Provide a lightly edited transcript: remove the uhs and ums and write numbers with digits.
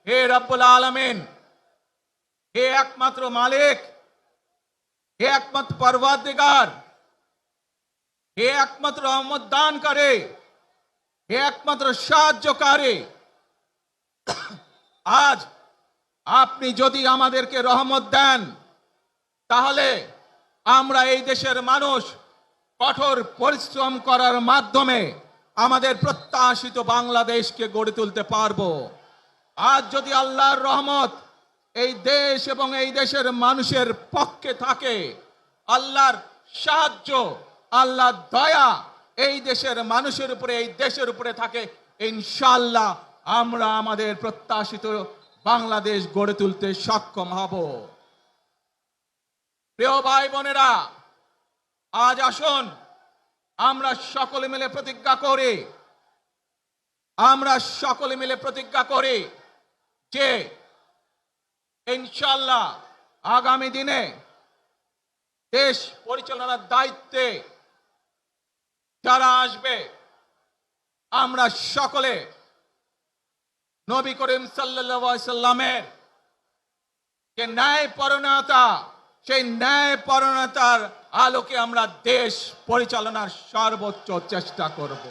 হে রব্বুল আলামিন, হে একমাত্র মালিক, হে একমাত্র পরওয়ারদিগার, হে একমাত্র রহমত দানকারী, হে একমাত্র সাহায্যকারী, আজ আপনি যদি আমাদেরকে রহমত দেন, তাহলে আমরা এই দেশের মানুষ কঠোর পরিশ্রম করার মাধ্যমে আমাদের প্রত্যাশিত বাংলাদেশকে গড়ে তুলতে পারবো। আজ যদি আল্লাহর রহমত এই দেশ এবং এই দেশের মানুষের পক্ষে থাকে, আল্লাহর সাহায্য, আল্লাহর দয়া এই দেশের মানুষের উপরে, এই দেশের উপরে থাকে, ইনশাআল্লাহ আমরা আমাদের প্রত্যাশিত বাংলাদেশ গড়ে তুলতে সক্ষম হব। প্রিয় ভাই বোনেরা, আজ আসুন আমরা সকলে মিলে প্রতিজ্ঞা করি, যে ইনশাআল্লাহ আগামী দিনে দেশ পরিচালনার দায়িত্বে যারা আসবে, আমরা সকলে নবী করিম সাল্লাল্লাহু আলাইহি সাল্লামের যে ন্যায়পরায়ণতা, সেই ন্যায়পরায়ণতার আলোকে আমরা দেশ পরিচালনার সর্বোচ্চ চেষ্টা করব।